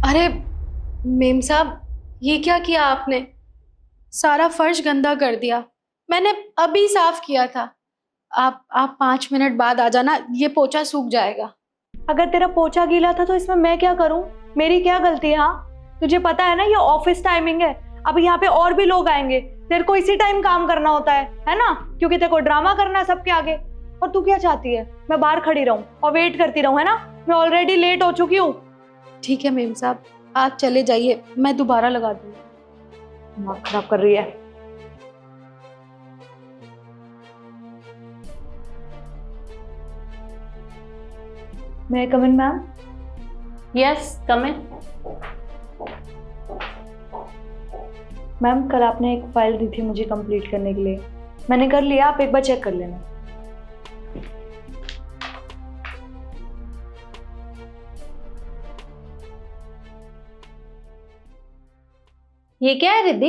अरे मेम साहब, ये क्या किया आपने? सारा फर्श गंदा कर दिया। मैंने अभी साफ किया था। आप 5 मिनट बाद आ जाना, ये पोछा सूख जाएगा। अगर तेरा पोछा गीला था तो इसमें मैं क्या करूं? मेरी क्या गलती है? हाँ, तुझे पता है ना ये ऑफिस टाइमिंग है। अब यहाँ पे और भी लोग आएंगे, तेरे को इसी टाइम काम करना होता है ना? क्योंकि तेरे को ड्रामा करना है सबके आगे। और तू क्या चाहती है, मैं बाहर खड़ी रहूं और वेट करती रहूं, है ना? मैं ऑलरेडी लेट हो चुकी हूँ। ठीक है मेम साहब, आप चले जाइए, मैं दोबारा लगा दूंगी। दिमाग खराब कर रही है। May I come in ma'am? Yes come in. Ma'am कल आपने एक फाइल दी थी मुझे कंप्लीट करने के लिए, मैंने कर लिया, आप एक बार चेक कर लेना। ये क्या है रिद्धि,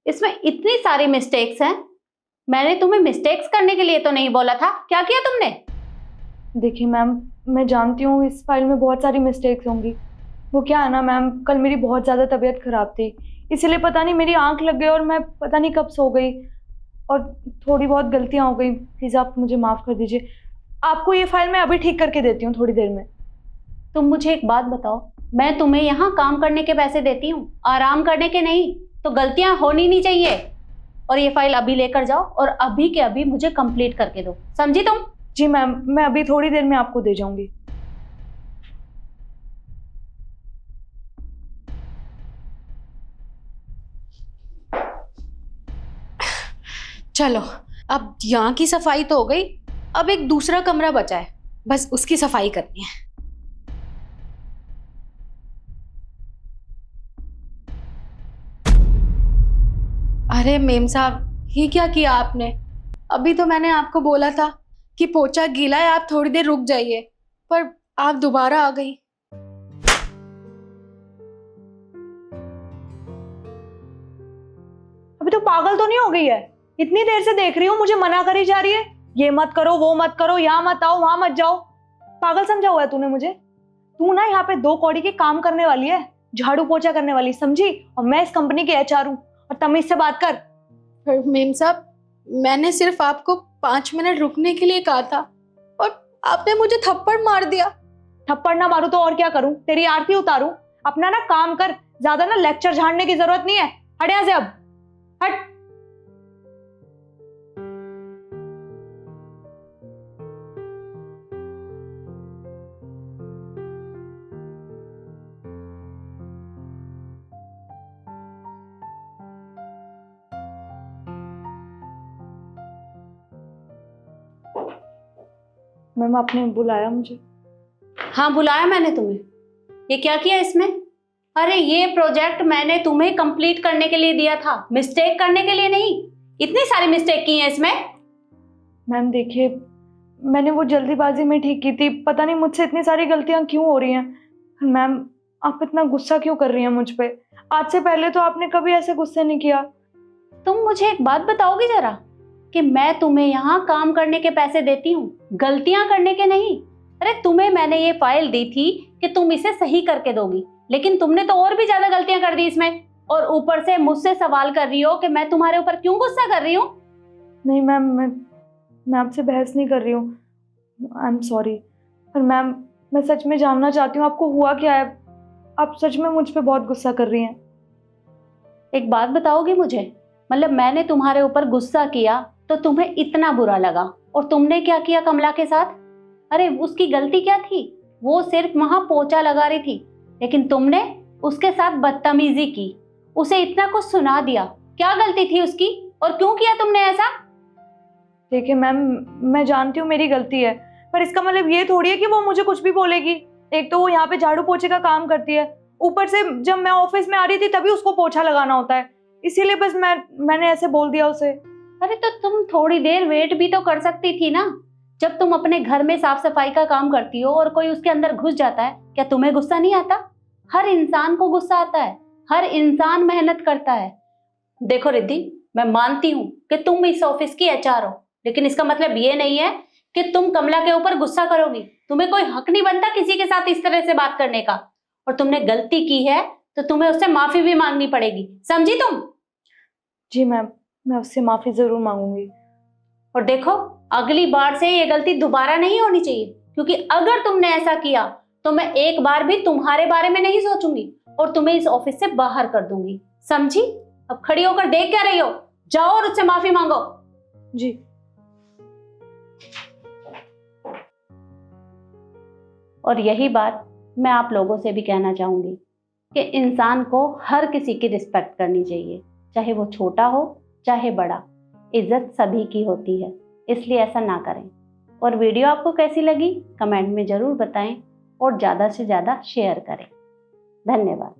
इसमें इतनी सारी मिस्टेक्स हैं। मैंने तुम्हें मिस्टेक्स करने के लिए तो नहीं बोला था, क्या किया तुमने? देखिए मैम, मैं जानती हूँ इस फाइल में बहुत सारी मिस्टेक्स होंगी। वो क्या है ना मैम, कल मेरी बहुत ज़्यादा तबीयत खराब थी, इसीलिए पता नहीं मेरी आंख लग गई और मैं पता नहीं कब सो गई और थोड़ी बहुत गलतियाँ हो गई। प्लीज़ आप मुझे माफ़ कर दीजिए। आपको ये फाइल मैं अभी ठीक करके देती हूँ थोड़ी देर में। तुम मुझे एक बात बताओ, मैं तुम्हें यहाँ काम करने के पैसे देती हूँ, आराम करने के नहीं। तो गलतियां होनी नहीं चाहिए। और ये फाइल अभी लेकर जाओ और अभी के अभी मुझे कंप्लीट करके दो, समझी तुम? जी मैम, मैं अभी थोड़ी देर में आपको दे जाऊंगी। चलो, अब यहाँ की सफाई तो हो गई, अब एक दूसरा कमरा बचा है, बस उसकी सफाई करनी है। अरे मेम साहब, ये क्या किया आपने? अभी तो मैंने आपको बोला था कि पोछा गीला है, आप थोड़ी देर रुक जाइए, पर आप दोबारा आ गई। अभी तो पागल तो नहीं हो गई है? इतनी देर से देख रही हूँ, मुझे मना करी जा रही है, ये मत करो, वो मत करो, यहाँ मत आओ, वहां मत जाओ। पागल समझा हुआ है तूने मुझे? तू ना यहाँ पे 2 कौड़ी के काम करने वाली है, झाड़ू पोछा करने वाली, समझी? और मैं इस कंपनी की एचआर हूँ, और तमीज से बात कर। पर मेम साहब, मैंने सिर्फ आपको 5 मिनट रुकने के लिए कहा था और आपने मुझे थप्पड़ मार दिया। थप्पड़ ना मारूं तो और क्या करूं? तेरी आरती उतारूं? अपना ना काम कर, ज्यादा ना लेक्चर झाड़ने की जरूरत नहीं है। हट यहाँ से, अब हट। मैम आपने बुलाया मुझे? हाँ बुलाया मैंने तुम्हें। ये क्या किया इसमें? अरे ये प्रोजेक्ट मैंने तुम्हें कंप्लीट करने के लिए दिया था, मिस्टेक करने के लिए नहीं। इतनी सारी मिस्टेक की है इसमें। मैम देखिए, मैंने वो जल्दीबाजी में ठीक की थी, पता नहीं मुझसे इतनी सारी गलतियां क्यों हो रही हैं। मैम आप इतना गुस्सा क्यों कर रही हैं मुझ पे? आज से पहले तो आपने कभी ऐसे गुस्से नहीं किया। तुम मुझे एक बात बताओगी जरा, कि मैं तुम्हें यहाँ काम करने के पैसे देती हूँ, गलतियां करने के नहीं। अरे तुम्हें मैंने ये फाइल दी थी कि तुम इसे सही करके दोगी, लेकिन तुमने तो और भी ज्यादा गलतियां कर दी इसमें। और ऊपर से मुझसे सवाल कर रही हो कि मैं तुम्हारे ऊपर क्यों गुस्सा कर रही हूँ। नहीं मैम, मैं आपसे बहस नहीं कर रही हूँ, आई एम सॉरी। पर मैम मैं सच में जानना चाहती हूँ आपको हुआ क्या है? आप सच में मुझ पे बहुत गुस्सा कर रही हैं? एक बात बताओगी मुझे, मतलब मैंने तुम्हारे ऊपर गुस्सा किया तो तुम्हें इतना बुरा लगा, और तुमने क्या किया कमला के साथ? अरे उसकी गलती क्या थी? वो सिर्फ वहां पोछा लगा रही थी, लेकिन तुमने उसके साथ बदतमीजी की, उसे इतना कुछ सुना दिया। क्या गलती थी उसकी और क्यों किया तुमने ऐसा? देखिए मैम, मैं जानती हूँ मेरी गलती है, पर इसका मतलब ये थोड़ी है कि वो मुझे कुछ भी बोलेगी। एक तो वो यहाँ पे झाड़ू पोछे का काम करती है, ऊपर से जब मैं ऑफिस में आ रही थी तभी उसको पोछा लगाना होता है, इसीलिए बस मैंने ऐसे बोल दिया उसे। अरे तो तुम थोड़ी देर वेट भी तो कर सकती थी ना। जब तुम अपने घर में साफ सफाई का काम करती हो और कोई उसके अंदर घुस जाता है, क्या तुम्हें गुस्सा नहीं आता? हर इंसान को गुस्सा आता है, हर इंसान मेहनत करता है। देखो रिद्धि, मैं मानती हूँ कि तुम इस ऑफिस की एचआर हो, लेकिन इसका मतलब ये नहीं है कि तुम कमला के ऊपर गुस्सा करोगी। तुम्हें कोई हक नहीं बनता किसी के साथ इस तरह से बात करने का। और तुमने गलती की है तो तुम्हें उससे माफी भी मांगनी पड़ेगी, समझी तुम? जी मैम, मैं उससे माफ़ी ज़रूर मांगूंगी। और देखो, अगली बार से ये गलती दोबारा नहीं होनी चाहिए, क्योंकि अगर तुमने ऐसा किया तो मैं एक बार भी तुम्हारे बारे में नहीं सोचूंगी और तुम्हें इस ऑफिस से बाहर कर दूंगी, समझी? अब खड़ी होकर देख क्या रही हो? जाओ और उससे माफी मांगो। जी। और यही बात मैं आप लोगों से भी कहना चाहूंगी कि इंसान को हर किसी की रिस्पेक्ट करनी चाहिए, चाहे वो छोटा हो चाहे बड़ा। इज्जत सभी की होती है, इसलिए ऐसा ना करें। और वीडियो आपको कैसी लगी कमेंट में ज़रूर बताएं और ज़्यादा से ज़्यादा शेयर करें। धन्यवाद।